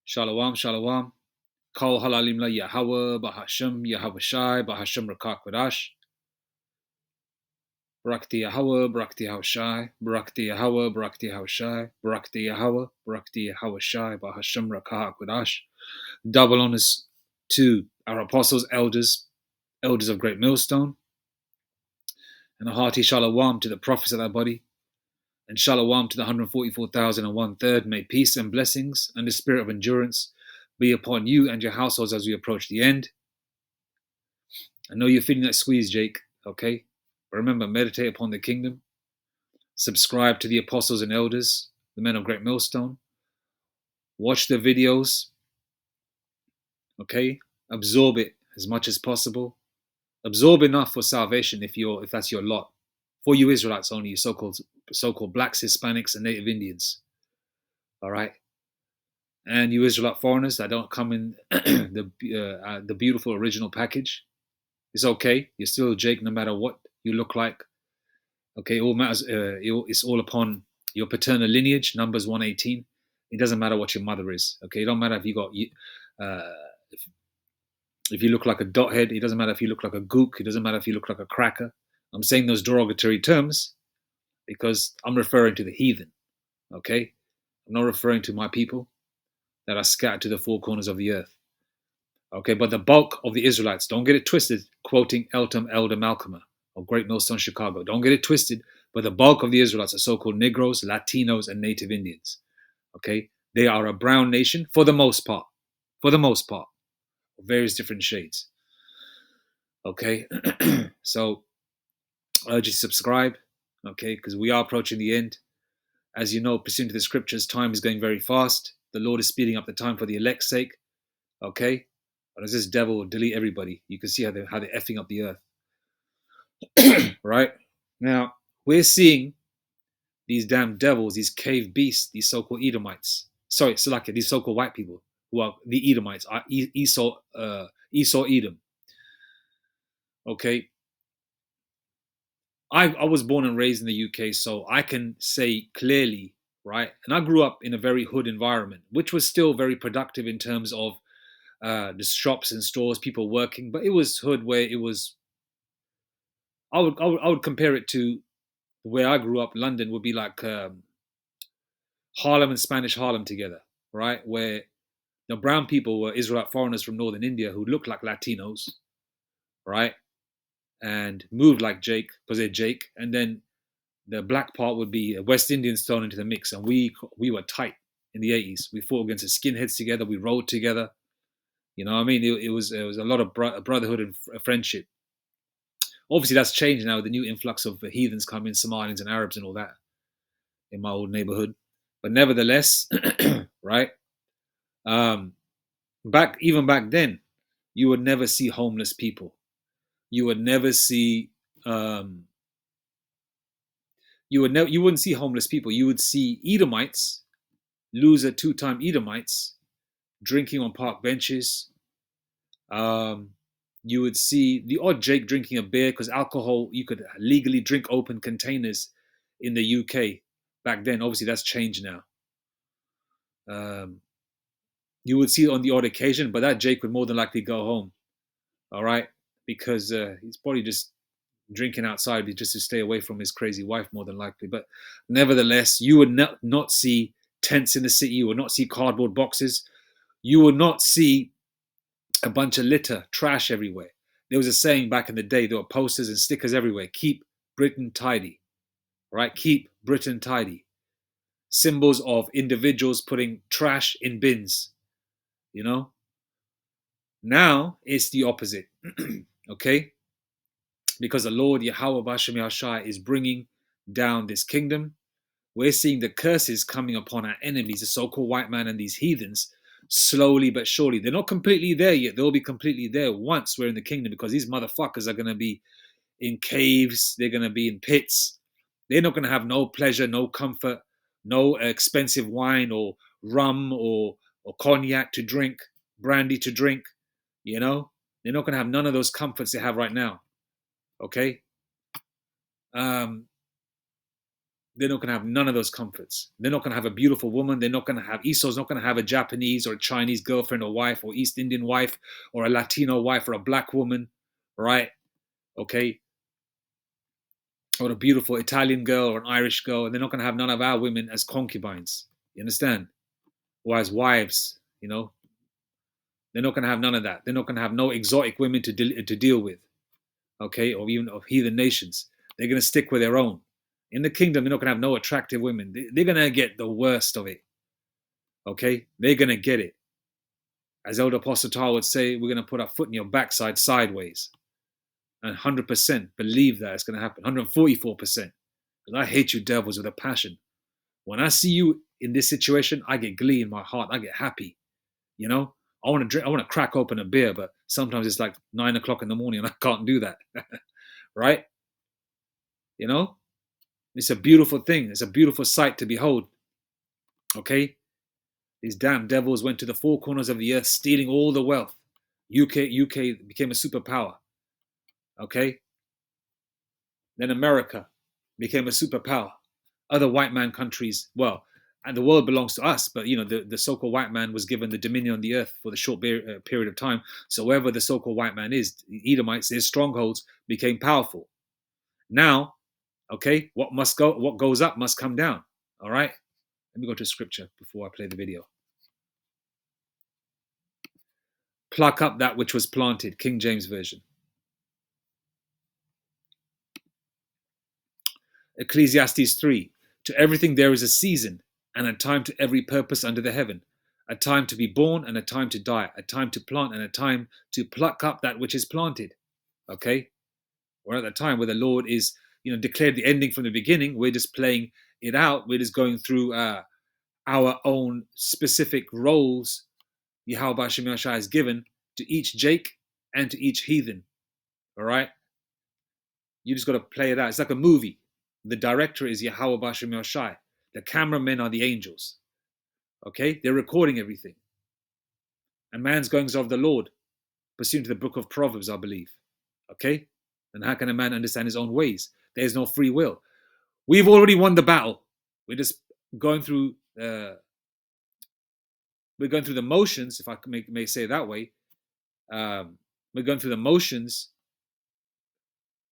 Shalom, shalom. Kol halalim la Yahweh, Bahashem, Yahweh Shai, Bahashem Rakak Vadash. Brakti Yahweh, Brakti Yahweh Shai, Brakti Yahweh, Brakti Yahweh Shai, Brakti Yahweh, Brakti Yahweh Shai, Bahashem Rakak Vadash. Double honors to our apostles, elders of Great Millstone, and a hearty shalom to the prophets of that body, and shalom to the 144,001 May peace and blessings and the spirit of endurance be upon you and your households as we approach the end. I know you're feeling that squeeze, Jake, okay? But remember, meditate upon the kingdom. Subscribe to the apostles and elders, the men of Great Millstone. Watch the videos, okay? Absorb it as much as possible. Absorb enough for salvation if that's your lot. For you Israelites only, you so-called blacks, Hispanics, and Native Indians. All right? And you Israelite foreigners that don't come in the beautiful original package. It's okay. You're still Jake no matter what you look like. Okay, it all matters. It's all upon your paternal lineage, Numbers 1:18. It doesn't matter what your mother is. Okay, it don't matter if you got if you look like a dot head. It doesn't matter if you look like a gook. It doesn't matter if you look like a cracker. I'm saying those derogatory terms because I'm referring to the heathen. Okay, I'm not referring to my people that are scattered to the four corners of the earth. Okay, but the bulk of the Israelites, don't get it twisted, quoting Elder Malcolm of Great Millstone, Chicago. Don't get it twisted, but the bulk of the Israelites are so-called Negroes, Latinos, and Native Indians. Okay, they are a brown nation for the most part, various different shades. Okay, so I urge you to subscribe, okay, because we are approaching the end. As you know, pursuant to the scriptures, time is going very fast. The Lord is speeding up the time for the elect's sake. Okay, but as this devil will delete everybody, you can see how they're effing up the earth. Right now, we're seeing these damn devils, these cave beasts, these so-called Edomites. Sorry, Salakia, these so-called white people who are the Edomites, Esau, Edom. Okay, I was born and raised in the UK, so I can say clearly, right? And I grew up in a very hood environment, which was still very productive in terms of the shops and stores, people working, but it was hood where it was. I would compare it to where I grew up. London would be like Harlem and Spanish Harlem together, right? Where the brown people were Israelite foreigners from northern India who looked like Latinos, right? And moved like Jake because they're Jake. And then the black part would be West Indians thrown into the mix. And we were tight in the 80s. We fought against the skinheads together. We rode together. You know what I mean? It was a lot of brotherhood and friendship. Obviously, that's changed now with the new influx of heathens coming, Somalians and Arabs and all that in my old neighborhood. But nevertheless, right? Back then, you would never see homeless people. You would never see. You wouldn't see homeless people. You would see Edomites, loser two-time Edomites, drinking on park benches. You would see the odd Jake drinking a beer because alcohol, you could legally drink open containers in the UK back then. Obviously, that's changed now. You would see it on the odd occasion, but that Jake would more than likely go home. All right, because he's probably just drinking outside just to stay away from his crazy wife, more than likely. But nevertheless, you would not see tents in the city. You would not see cardboard boxes. You would not see a bunch of litter, trash everywhere. There was a saying back in the day, there were posters and stickers everywhere. Keep Britain tidy, right? Keep Britain tidy. Symbols of individuals putting trash in bins, you know? Now it's the opposite, okay? Because the Lord Yahweh Bashem Yahshai is bringing down this kingdom. We're seeing the curses coming upon our enemies, the so-called white man and these heathens, slowly but surely. They're not completely there yet. They'll be completely there once we're in the kingdom, because these motherfuckers are going to be in caves. They're going to be in pits. They're not going to have no pleasure, no comfort, no expensive wine or rum or cognac to drink, brandy to drink, you know? They're not going to have none of those comforts they have right now, okay? they're not going to have none of those comforts. They're not going to have a beautiful woman. They're not going to have, Esau's not going to have a Japanese or a Chinese girlfriend or wife or East Indian wife or a Latino wife or a black woman, right? Okay. Or a beautiful Italian girl or an Irish girl. And they're not going to have none of our women as concubines. You understand? Or as wives, you know? They're not going to have none of that. They're not going to have no exotic women to deal with, okay? Or even of heathen nations. They're going to stick with their own. In the kingdom, they're not going to have no attractive women. They're going to get the worst of it. Okay? They're going to get it. As Elder Apostle Tar would say, we're going to put our foot in your backside sideways. And 100% believe that it's going to happen. 144%. Because I hate you devils with a passion. When I see you in this situation, I get glee in my heart. I get happy. You know? I want to drink, I want to crack open a beer, but sometimes it's like 9 o'clock in the morning and I can't do that. Right? You know? It's a beautiful thing. It's a beautiful sight to behold. Okay? These damn devils went to the four corners of the earth, stealing all the wealth. UK became a superpower. Okay? Then America became a superpower. Other white man countries, well, and the world belongs to us, but you know, the so-called white man was given the dominion on the earth for the short period of time. So wherever the so-called white man is, the Edomites, their strongholds became powerful. Now, okay, what goes up must come down. All right? Let me go to scripture before I play the video. Pluck up that which was planted, King James Version. Ecclesiastes 3. To everything there is a season, and a time to every purpose under the heaven. A time to be born and a time to die. A time to plant and a time to pluck up that which is planted. Okay? We're at the time where the Lord is, you know, declared the ending from the beginning. We're just playing it out. We're just going through our own specific roles Yahweh Hashem Yahshai has given to each Jake and to each heathen. All right? You just got to play it out. It's like a movie. The director is Yahweh Hashem Yahshai. The cameramen are the angels. Okay? They're recording everything. And man's goings of the Lord, pursuant to the book of Proverbs, I believe. Okay? And how can a man understand his own ways? There's no free will. We've already won the battle. We're just going through we're going through the motions, if I may say it that way. We're going through the motions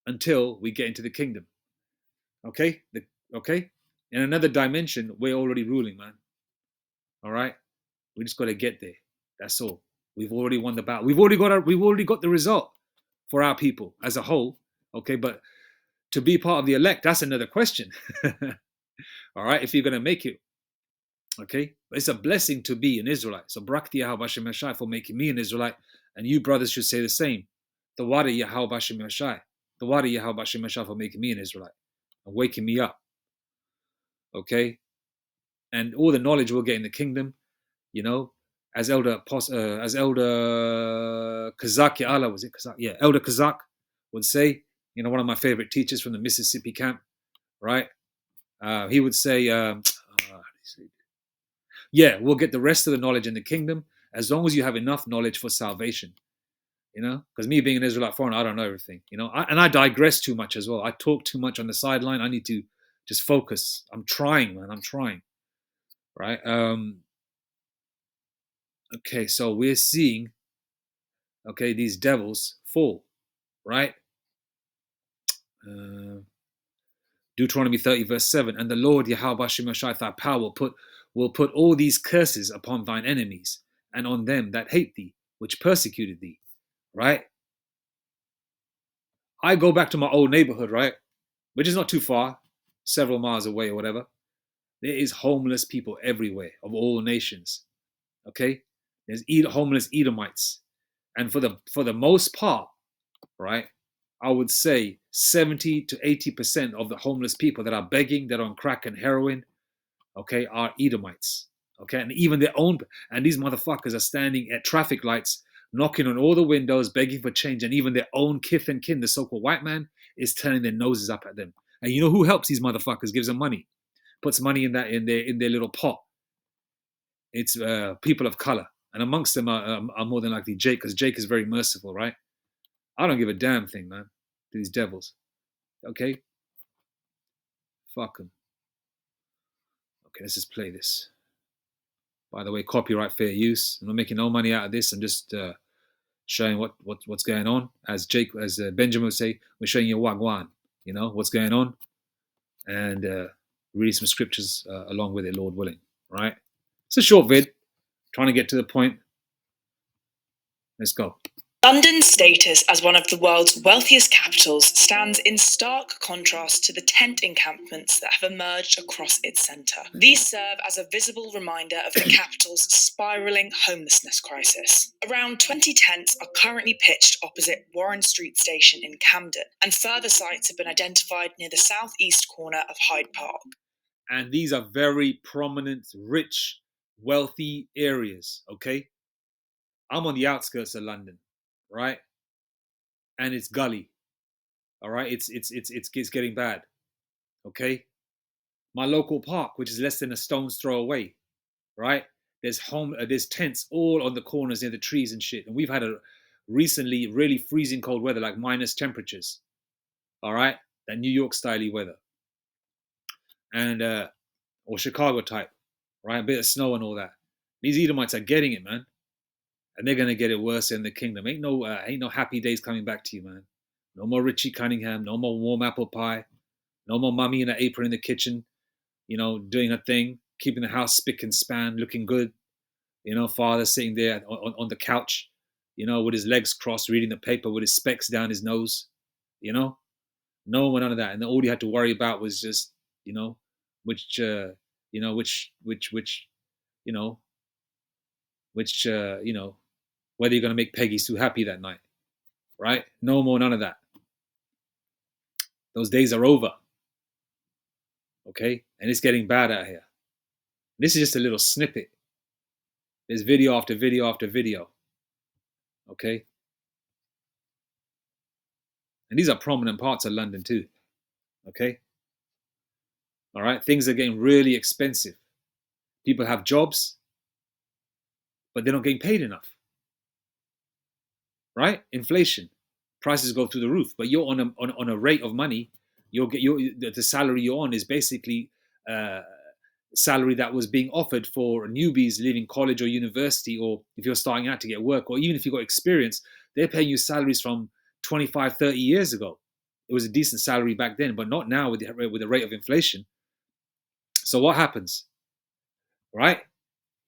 until we get into the kingdom. Okay? Okay? In another dimension, we're already ruling, man. All right? We just got to get there. That's all. We've already won the battle. We've already got the result for our people as a whole. Okay, but to be part of the elect, that's another question. All right, if you're going to make it. Okay, but it's a blessing to be an Israelite. So Brakti Yahweh Hashem Yahshai for making me an Israelite, and you brothers should say the same. The Wada Yahweh Hashem Yahshai. The Wada Yahweh Hashem Yahshai for making me an Israelite and waking me up. Okay, and all the knowledge we'll get in the kingdom, you know, as Elder Kazak Allah, was it Kazak? Yeah, Elder Kazak would say, you know, one of my favorite teachers from the Mississippi camp, right? He would say, yeah, we'll get the rest of the knowledge in the kingdom as long as you have enough knowledge for salvation, you know, because me being an Israelite foreigner, I don't know everything, you know, and I digress too much as well. I talk too much on the sideline. I need to just focus. I'm trying, man. I'm trying, right? Okay, so we're seeing, okay, these devils fall, right? Deuteronomy 30 verse 7, and the Lord Yahweh Hashem Yahshai thy power will put all these curses upon thine enemies and on them that hate thee, which persecuted thee, right? I go back to my old neighborhood, right? Which is not too far, several miles away or whatever. There is homeless people everywhere of all nations, okay? There's homeless Edomites. And for the most part, right, I would say 70 to 80% of the homeless people that are begging, that are on crack and heroin, okay, are Edomites. Okay, and even their own, and these motherfuckers are standing at traffic lights, knocking on all the windows, begging for change, and even their own kith and kin, the so-called white man, is turning their noses up at them. And you know who helps these motherfuckers? Gives them money, puts money in their little pot. It's people of color, and amongst them are more than likely Jake, because Jake is very merciful, right? I don't give a damn thing, man, to these devils. Okay, fuck them. Okay, let's just play this. By the way, copyright fair use. I'm not making no money out of this. I'm just showing what's going on. As Benjamin would say, we're showing you wagwan. You know what's going on, and reading some scriptures along with it, Lord willing. Right? It's a short vid, trying to get to the point. Let's go. London's status as one of the world's wealthiest capitals stands in stark contrast to the tent encampments that have emerged across its centre. These serve as a visible reminder of the capital's spiralling homelessness crisis. Around 20 tents are currently pitched opposite Warren Street Station in Camden, and further sites have been identified near the southeast corner of Hyde Park. And these are very prominent, rich, wealthy areas, okay? I'm on the outskirts of London, right? And it's gully, all right? It's getting bad, okay? My local park, which is less than a stone's throw away, right? There's tents all on the corners near the trees and shit. And we've had a recently really freezing cold weather, like minus temperatures, all right? That New York styley weather, and or Chicago type, right? A bit of snow and all that. These Edomites are getting it, man. And they're gonna get it worse in the kingdom. Ain't no happy days coming back to you, man. No more Richie Cunningham. No more warm apple pie. No more mummy in an apron in the kitchen, you know, doing her thing, keeping the house spick and span, looking good. You know, father sitting there on the couch, you know, with his legs crossed, reading the paper with his specs down his nose. You know, no one, none of that. And all you had to worry about was just, you know, which, you know, you know, you know, whether you're going to make Peggy Sue happy that night, right? No more, none of that. Those days are over, okay? And it's getting bad out here. This is just a little snippet. There's video after video after video, okay? And these are prominent parts of London too, okay? All right, things are getting really expensive. People have jobs, but they're not getting paid enough, right? Inflation, prices go through the roof, but you're on a rate of money. The salary you're on is basically salary that was being offered for newbies leaving college or university, or if you're starting out to get work, or even if you've got experience, they're paying you salaries from 25, 30 years ago. It was a decent salary back then, but not now with the rate of inflation. So what happens, right?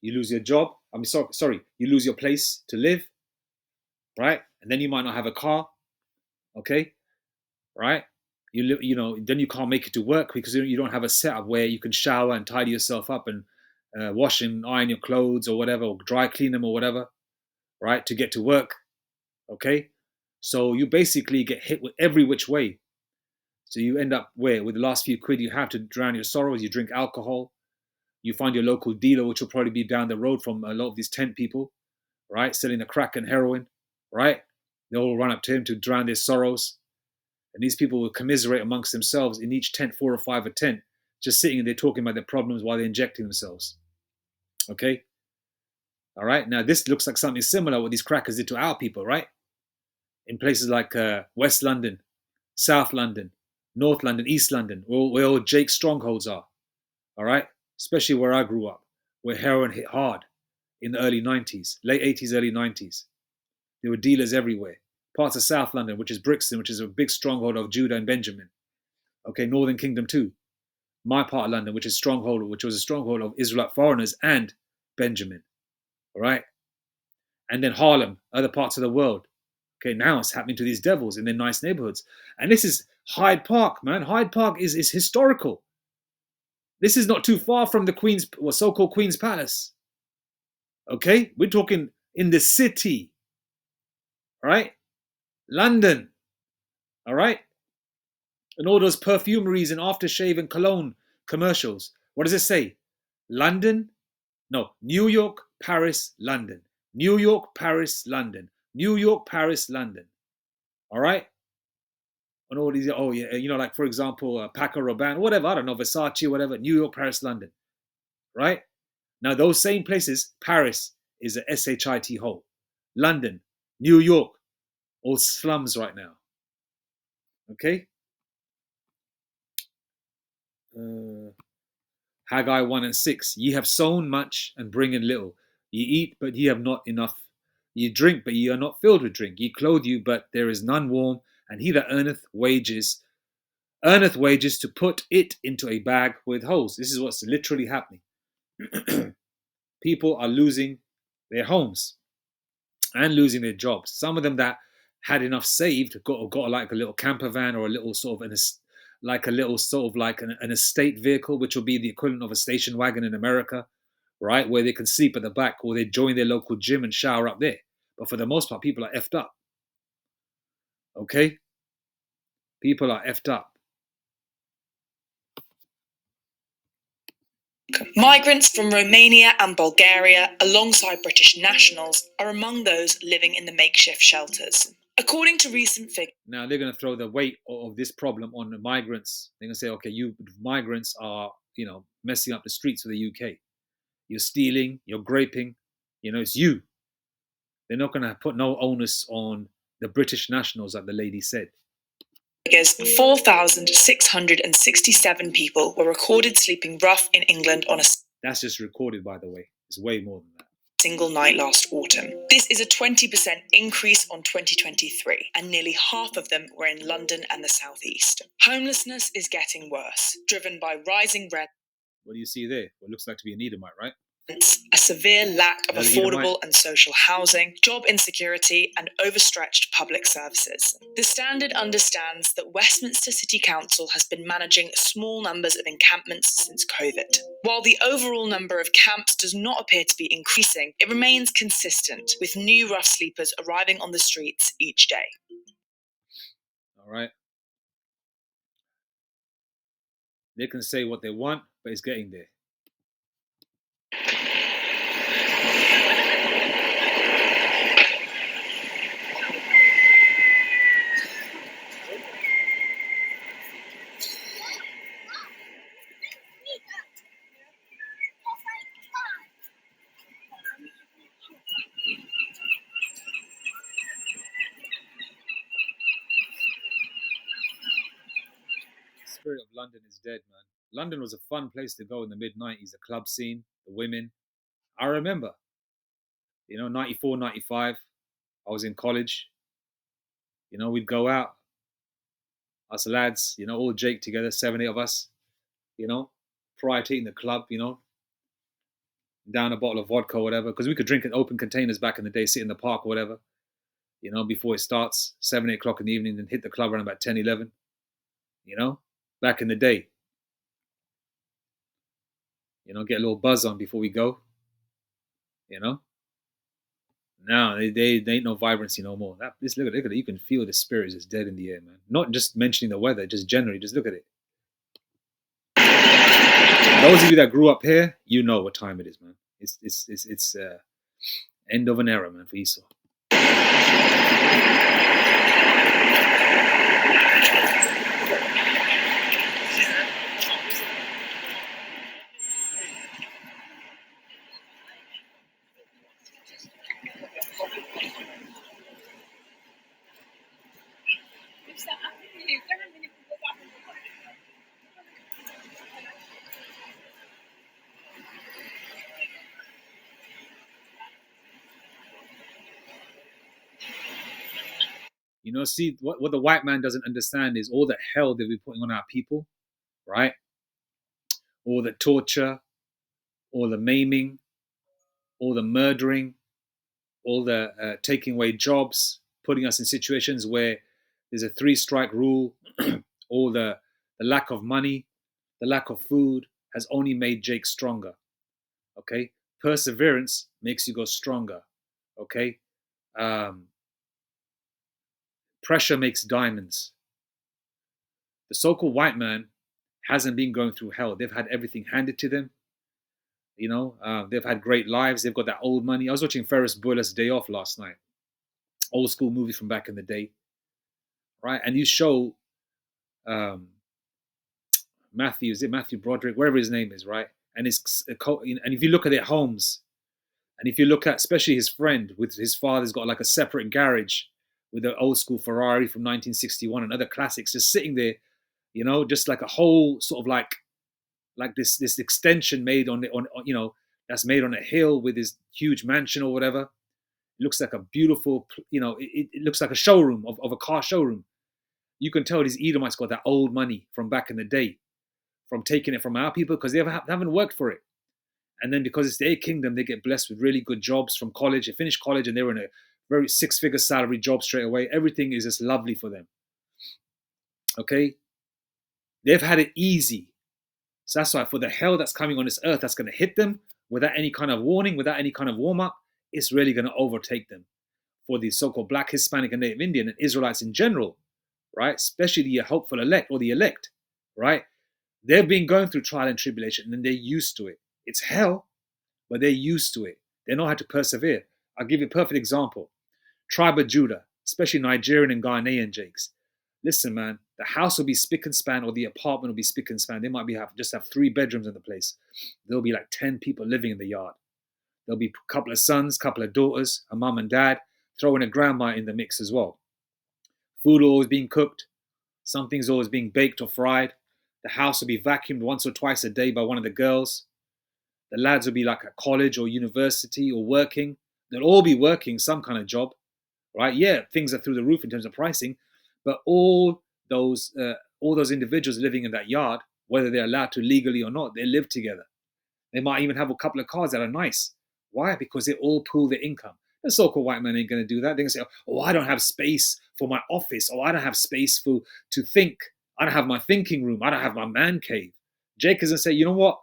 You lose your job. You lose your place to live, right? And then you might not have a car, okay, right? Then you can't make it to work because you don't have a setup where you can shower and tidy yourself up and wash and iron your clothes or whatever, or dry clean them or whatever, right? To get to work, okay? So you basically get hit with every which way. So you end up where, with the last few quid you have to drown your sorrows, you drink alcohol, you find your local dealer, which will probably be down the road from a lot of these tent people, right? Selling the crack and heroin, right? They all run up to him to drown their sorrows. And these people will commiserate amongst themselves in each tent, 4 or 5 a tent, just sitting and they're talking about their problems while they're injecting themselves. Okay? All right? Now, this looks like something similar what these crackers did to our people, right? In places like West London, South London, North London, East London, where all Jake's strongholds are. All right? Especially where I grew up, where heroin hit hard in the early 90s, late 80s, early 90s. There were dealers everywhere. Parts of South London, which is Brixton, which is a big stronghold of Judah and Benjamin. Okay, Northern Kingdom too. My part of London, which was a stronghold of Israelite foreigners and Benjamin. All right? And then Harlem, other parts of the world. Okay, now it's happening to these devils in their nice neighborhoods. And this is Hyde Park, man. Hyde Park is historical. This is not too far from the so-called Queen's Palace. Okay? We're talking in the city. All right? London. All right? And all those perfumeries and aftershave and cologne commercials. What does it say? London? No, New York, Paris, London. New York, Paris, London. New York, Paris, London. All right? And all these, like, for example, Paco Rabanne, whatever, I don't know, Versace, whatever, New York, Paris, London. Right? Now, those same places, Paris is a SHIT hole. London, New York, all slums right now. Okay? Haggai 1 and 6. Ye have sown much and bring in little. Ye eat, but ye have not enough. Ye drink, but ye are not filled with drink. Ye clothe you, but there is none warm. And he that earneth wages to put it into a bag with holes. This is what's literally happening. People are losing their homes and losing their jobs. Some of them that had enough saved got like a little camper van or a little sort of an estate vehicle, which will be the equivalent of a station wagon in America, right? Where they can sleep at the back or they join their local gym and shower up there. But for the most part, people are effed up. Okay? People are effed up. Migrants from Romania and Bulgaria, alongside British nationals, are among those living in the makeshift shelters. According to recent figures, now they're going to throw the weight of this problem on the migrants. They're going to say, okay, you migrants are, messing up the streets of the UK. You're stealing, you're graping, it's you. They're not going to put no onus on the British nationals, like the lady said. 4,667 people were recorded sleeping rough in England on a... That's just recorded, by the way. It's way more than that. Single night last autumn. This is a 20% increase on 2023, and nearly half of them were in London and the southeast. Homelessness is getting worse, driven by rising rent. What do you see there? What looks like to be an Edomite, right? A severe lack of affordable and social housing, job insecurity, and overstretched public services. The Standard understands that Westminster City Council has been managing small numbers of encampments since COVID. While the overall number of camps does not appear to be increasing, it remains consistent, with new rough sleepers arriving on the streets each day. All right. They can say what they want, but it's getting there. Spirit of London is dead, man. London was a fun place to go in the mid-90s, the club scene, the women. I remember, 94, 95, I was in college. We'd go out, us lads, all Jake together, 7, 8 of us, prior to eating the club, down a bottle of vodka or whatever, because we could drink in open containers back in the day, sit in the park or whatever, before it starts, 7, 8 o'clock in the evening, and hit the club around about 10, 11, back in the day. Get a little buzz on before we go. Now they ain't no vibrancy no more. Look at it. You can feel the spirit is dead in the air, man. Not just mentioning the weather, just generally, just look at it. Those of you that grew up here, you know what time it is, man. It's end of an era, man, for Esau. See, what the white man doesn't understand is all the hell that we're putting on our people, right? All the torture, all the maiming, all the murdering, all the taking away jobs, putting us in situations where there's a 3-strike rule, all the lack of money, the lack of food has only made Jake stronger. Okay? Perseverance makes you go stronger. Okay? Pressure makes diamonds. The so-called white man hasn't been going through hell. They've had everything handed to them. They've had great lives. They've got that old money. I was watching Ferris Bueller's Day Off last night. Old school movie from back in the day. Right? And you show Matthew Broderick, wherever his name is, right? And if you look at their homes, and if you look at especially his friend with his father's got like a separate garage with an old school Ferrari from 1961 and other classics just sitting there, just like a whole sort of like like this extension made on that's made on a hill with this huge mansion or whatever. It looks like a beautiful, it looks like a showroom of a car showroom. You can tell these Edomites got that old money from back in the day, from taking it from our people because they haven't worked for it. And then because it's their kingdom, they get blessed with really good jobs from college. They finish college and they're in a very six-figure salary job straight away. Everything is just lovely for them. Okay? They've had it easy. So that's why for the hell that's coming on this earth that's going to hit them without any kind of warning, without any kind of warm-up, it's really going to overtake them. For the so-called Black, Hispanic, and Native Indian and Israelites in general, right? Especially the hopeful elect or the elect, right? They've been going through trial and tribulation and they're used to it. It's hell, but they're used to it. They know how to persevere. I'll give you a perfect example. Tribe of Judah, especially Nigerian and Ghanaian Jakes. Listen, man, the house will be spick and span or the apartment will be spick and span. They might just have 3 bedrooms in the place. There'll be like 10 people living in the yard. There'll be a couple of sons, a couple of daughters, a mum and dad, throw in a grandma in the mix as well. Food always being cooked. Something's always being baked or fried. The house will be vacuumed once or twice a day by one of the girls. The lads will be like at college or university or working. They'll all be working some kind of job, right? Yeah, things are through the roof in terms of pricing, but all those individuals living in that yard, whether they're allowed to legally or not, they live together. They might even have a couple of cars that are nice. Why? Because they all pool their income. The so-called white man ain't going to do that. They're going to say, oh, I don't have space for my office. Oh, I don't have space to think. I don't have my thinking room. I don't have my man cave. Jake is going to say, you know what?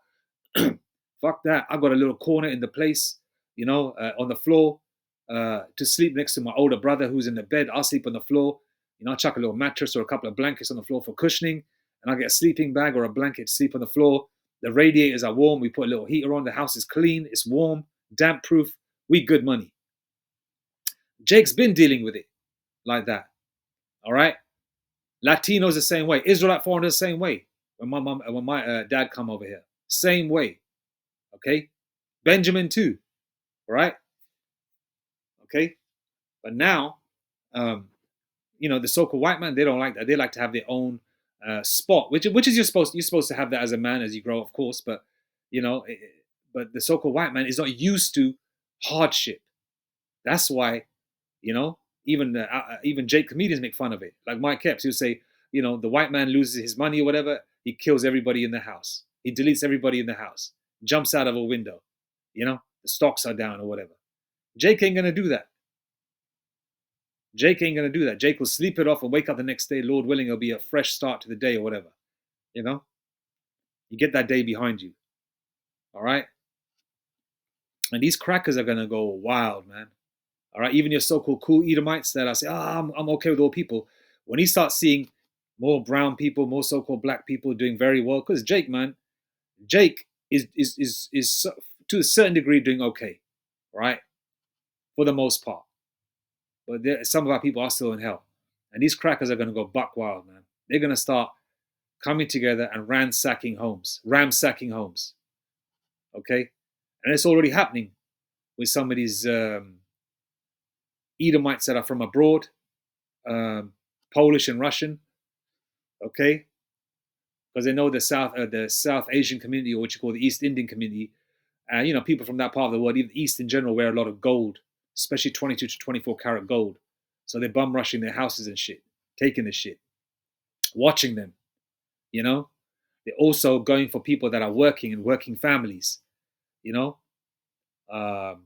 Fuck that. I've got a little corner in the place, on the floor to sleep next to my older brother who's in the bed. I'll sleep on the floor. I'll chuck a little mattress or a couple of blankets on the floor for cushioning. And I'll get a sleeping bag or a blanket to sleep on the floor. The radiators are warm. We put a little heater on. The house is clean. It's warm, damp proof. We good money. Jake's been dealing with it like that. All right. Latinos the same way. Israelite foreigners the same way. When my dad come over here, same way. Okay. Benjamin too. All right. Okay. But now, the so-called white man, they don't like that. They like to have their own spot, which is you're supposed to have that as a man as you grow, of course. But but the so-called white man is not used to hardship. That's why, even Jake comedians make fun of it. Like Mike Epps, he'll say, the white man loses his money or whatever, he kills everybody in the house. He deletes everybody in the house, jumps out of a window. The stocks are down or whatever. Jake ain't gonna do that. Jake ain't gonna do that. Jake will sleep it off and wake up the next day, Lord willing, it'll be a fresh start to the day or whatever. You get that day behind you. All right. And these crackers are gonna go wild, man. All right, even your so-called cool Edomites that I say, I'm okay with all people. When he starts seeing more brown people, more so-called black people doing very well, because Jake is to a certain degree doing okay, right, for the most part. But some of our people are still in hell, and these crackers are going to go buck wild, man. They're going to start coming together and ransacking homes. Okay, and it's already happening with some of these Edomites that are from abroad, Polish and Russian, okay, because they know the South Asian community, or what you call the East Indian community, people from that part of the world, even the East in general, wear a lot of gold, especially 22 to 24 karat gold. So they're bum rushing their houses and shit, taking the shit, watching them. They're also going for people that are working and working families. Because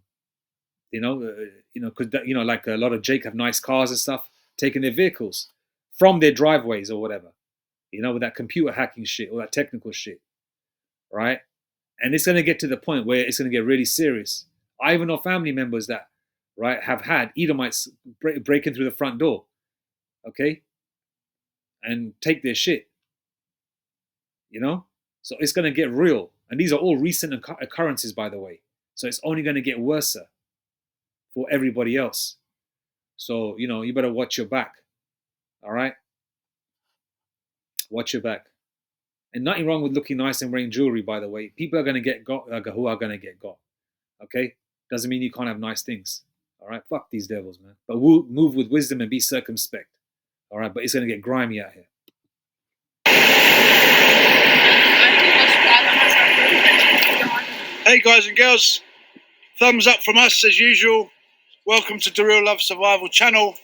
like a lot of Jake have nice cars and stuff, taking their vehicles from their driveways or whatever, with that computer hacking shit or that technical shit, right? And it's going to get to the point where it's going to get really serious. I even know family members that, right, have had Edomites breaking through the front door, okay, and take their shit, So it's going to get real. And these are all recent occurrences, by the way. So it's only going to get worse for everybody else. So, you better watch your back. All right? Watch your back. And nothing wrong with looking nice and wearing jewelry, by the way. People are going to get got who are going to get got. Okay? Doesn't mean you can't have nice things. All right? Fuck these devils, man. But we'll move with wisdom and be circumspect. All right? But it's going to get grimy out here. Hey guys and girls, thumbs up from us as usual. Welcome to the Real Love Survival channel.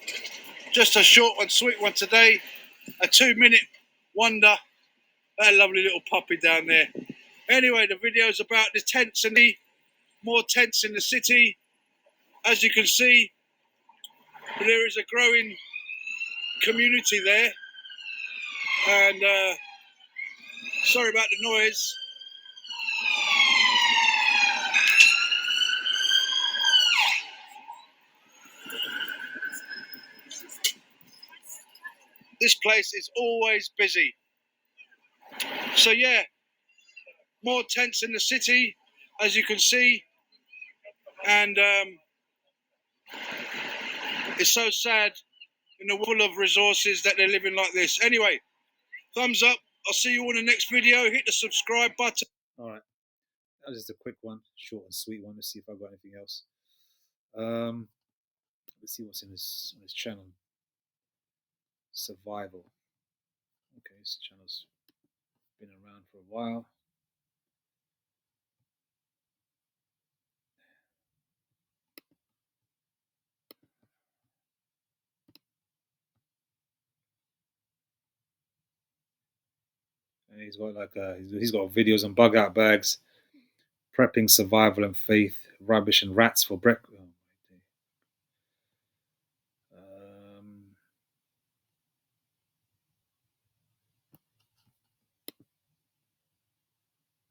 Just a short and sweet one today. A 2-minute wonder. That lovely little puppy down there. Anyway, the video's about the tents and more tents in the city. As you can see, there is a growing community there. And sorry about the noise. This place is always busy. So yeah, more tents in the city, as you can see. And it's so sad in a world of resources that they're living like this. Anyway, thumbs up. I'll see you on the next video. Hit the subscribe button. All right, that was just a quick one, short and sweet one. Let's see if I've got anything else. Let's see what's in on this channel. Survival. Okay, this channel's been around for a while. And he's got like he's got videos on bug out bags, prepping, survival and faith, rubbish and rats for breakfast.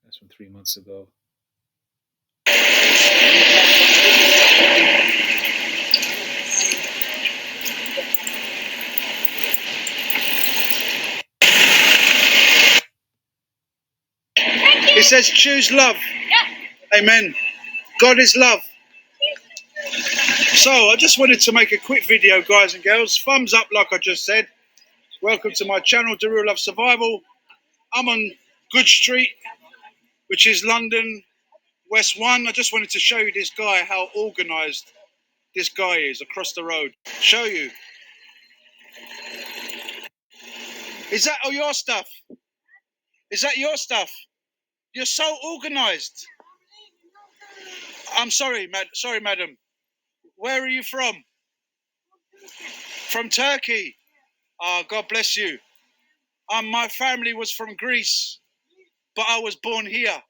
That's from 3 months ago. It says choose love. Yeah. Amen. God is love. So I just wanted to make a quick video, guys and girls. Thumbs up, like I just said. Welcome to my channel, The Real Love Survival. I'm on Good Street, which is London, West 1. I just wanted to show you this guy, how organised this guy is across the road. Show you. Is that all your stuff? Is that your stuff? You're so organised. I'm sorry, madam. Where are you from? From Turkey. Oh, God bless you. My family was from Greece, but I was born here.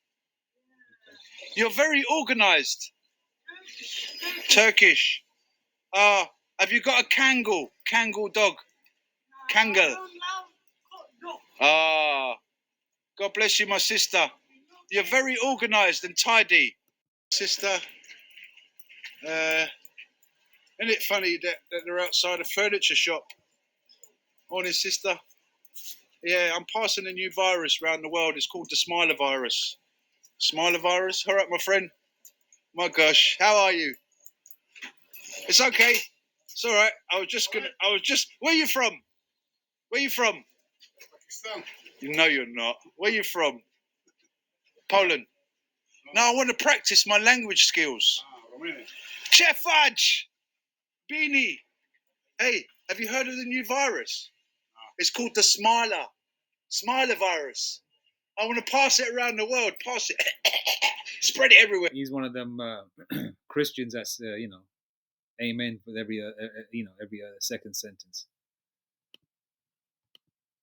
You're very organised. Turkish. Have you got a Kangal? Kangal dog? Kangal. God bless you, my sister. You're very organised and tidy. Sister, isn't it funny that they're outside a furniture shop? Morning, sister. Yeah, I'm passing a new virus around the world. It's called the Smiler virus. Smiler virus? All right, my friend. My gosh, how are you? It's okay. It's all right. Where are you from? Where are you from? Pakistan. No, you're not. Where are you from? Poland. No, I want to practice my language skills. Chef Fudge! Beanie! Hey, have you heard of the new virus? It's called the Smiler virus. I want to pass it around the world. Pass it. Spread it everywhere. He's one of them Christians that's, amen with every, every second sentence.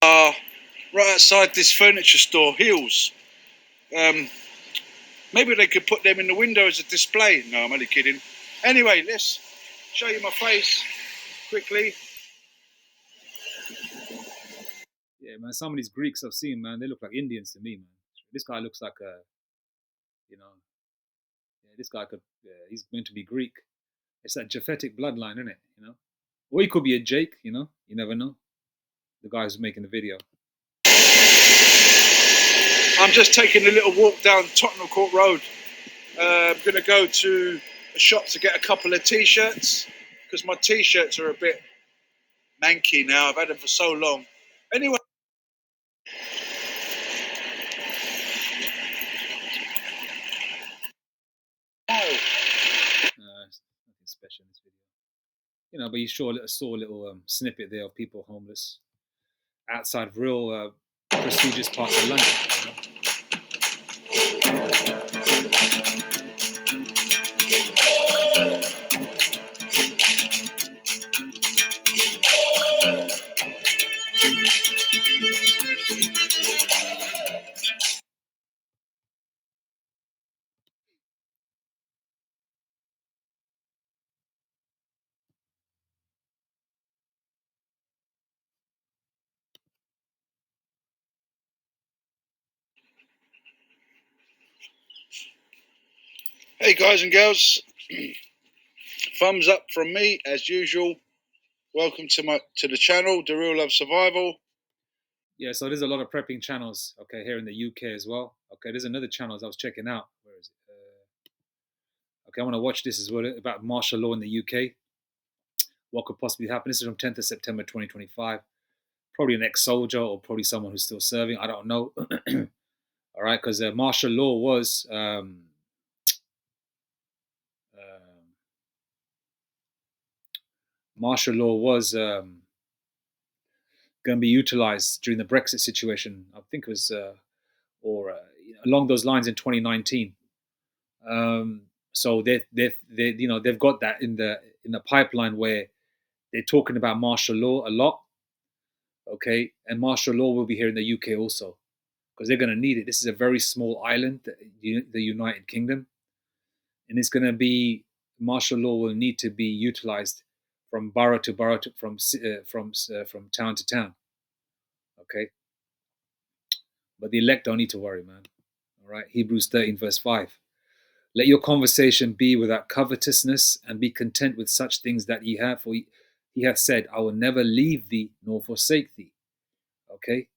Right outside this furniture store, Heels. Maybe they could put them in the window as a display. No, I'm only kidding. Anyway, let's show you my face quickly. Yeah, man, some of these Greeks I've seen, man, they look like Indians to me, man. This guy looks like this guy he's meant to be Greek. It's that Japhetic bloodline, isn't it? Or he could be a Jake, you never know. The guy who's making the video. I'm just taking a little walk down Tottenham Court Road. I'm going to go to a shop to get a couple of t-shirts because my t-shirts are a bit manky now. I've had them for so long. Anyway. Nothing special in this video. But you saw a little snippet there of people homeless outside of real prestigious parts of London. Hey guys and girls, thumbs up from me as usual. Welcome to the channel, The Real Love Survival. Yeah, so there's a lot of prepping channels, okay, here in the UK as well. Okay, there's another channel I was checking out. Where is it? Okay, I want to watch this as well about martial law in the UK. What could possibly happen? This is from 10th of September 2025. Probably an ex-soldier or probably someone who's still serving. I don't know. All right, because martial law was martial law was going to be utilized during the Brexit situation. I think it was, along those lines in 2019. So they've got that in the pipeline where they're talking about martial law a lot. Okay, and martial law will be here in the UK also because they're going to need it. This is a very small island, the United Kingdom, and it's going to be martial law will need to be utilized from borough to borough, from town to town. Okay, but the elect don't need to worry, man. All right, Hebrews 13 verse 5. Let your conversation be without covetousness, and be content with such things that ye have. For he hath said, I will never leave thee nor forsake thee. Okay?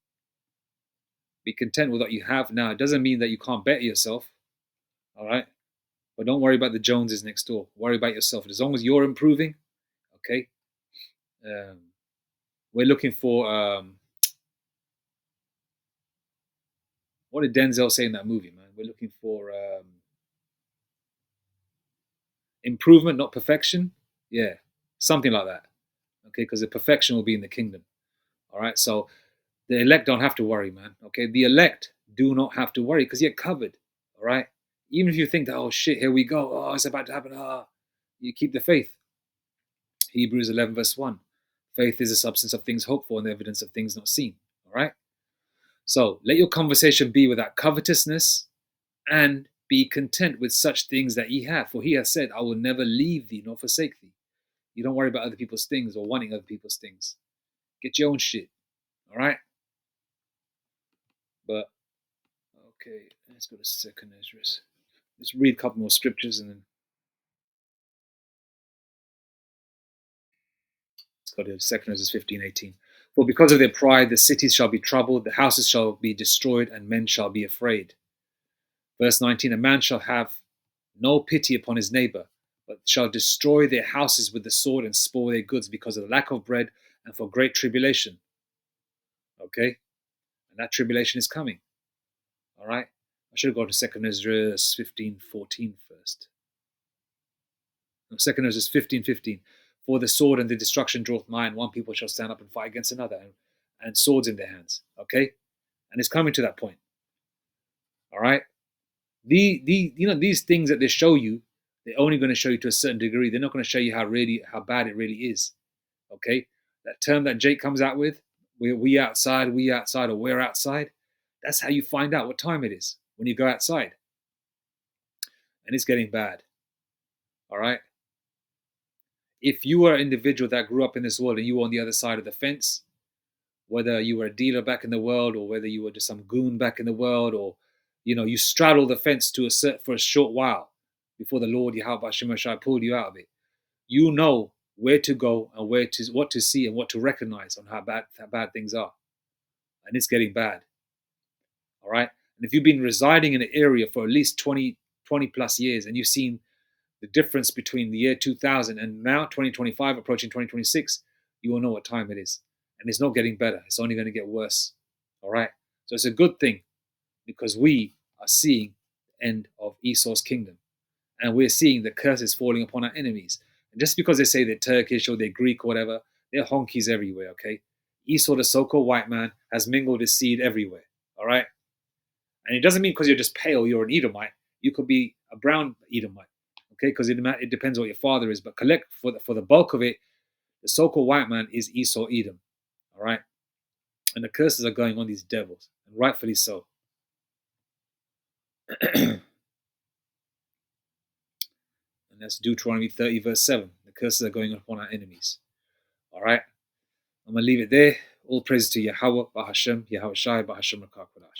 Be content with what you have now. It doesn't mean that you can't better yourself. All right? But don't worry about the Joneses next door. Worry about yourself. As long as you're improving, okay? We're looking for, what did Denzel say in that movie, man? We're looking for improvement, not perfection. Yeah, something like that. Okay, because the perfection will be in the kingdom. All right, so the elect don't have to worry, man. Okay, the elect do not have to worry because you're covered. All right, even if you think that, oh shit, here we go, oh it's about to happen, you keep the faith. Hebrews 11 verse 1. Faith is the substance of things hoped for and the evidence of things not seen. All right, so let your conversation be without covetousness, and be content with such things that ye have. For he has said, I will never leave thee nor forsake thee. You don't worry about other people's things or wanting other people's things. Get your own shit. All right. But okay, let's go to Second Ezra. Let's read a couple more scriptures and then let's go to Second Ezra 15:18. For because of their pride, the cities shall be troubled, the houses shall be destroyed, and men shall be afraid. Verse 19, a man shall have no pity upon his neighbor, but shall destroy their houses with the sword and spoil their goods because of the lack of bread and for great tribulation. Okay? And that tribulation is coming. All right? I should go to 2 Ezra 15:14 first. No, 2 Ezra 15:15. For the sword and the destruction draweth nigh, and one people shall stand up and fight against another, and swords in their hands. Okay? And it's coming to that point. All right? These things that they show you, they're only going to show you to a certain degree. They're not going to show you how bad it really is. Okay? That term that Jake comes out with, we outside, or we're outside, that's how you find out what time it is when you go outside. And it's getting bad. All right? If you were an individual that grew up in this world and you were on the other side of the fence, whether you were a dealer back in the world or whether you were just some goon back in the world, or you straddled the fence for a short while before the Lord Yahweh Shemashai pulled you out of it, you know where to go and what to see and what to recognize on how bad things are. And it's getting bad. All right. And if you've been residing in an area for at least 20 plus years and you've seen the difference between the year 2000 and now 2025 approaching 2026, you will know what time it is. And it's not getting better. It's only going to get worse. All right. So it's a good thing because we are seeing the end of Esau's kingdom. And we're seeing the curses falling upon our enemies. And just because they say they're Turkish or they're Greek or whatever, they're honkies everywhere, okay? Esau, the so-called white man, has mingled his seed everywhere, all right? And it doesn't mean because you're just pale, you're an Edomite. You could be a brown Edomite, okay? Because it depends what your father is. But for the bulk of it, the so-called white man is Esau, Edom, all right? And the curses are going on these devils, and rightfully so. And that's Deuteronomy 30 verse 7. The curses are going upon our enemies. All right? I'm going to leave it there. All praise to Yahweh, Bahashem, Yahweh Shai, Bahashem Rakak.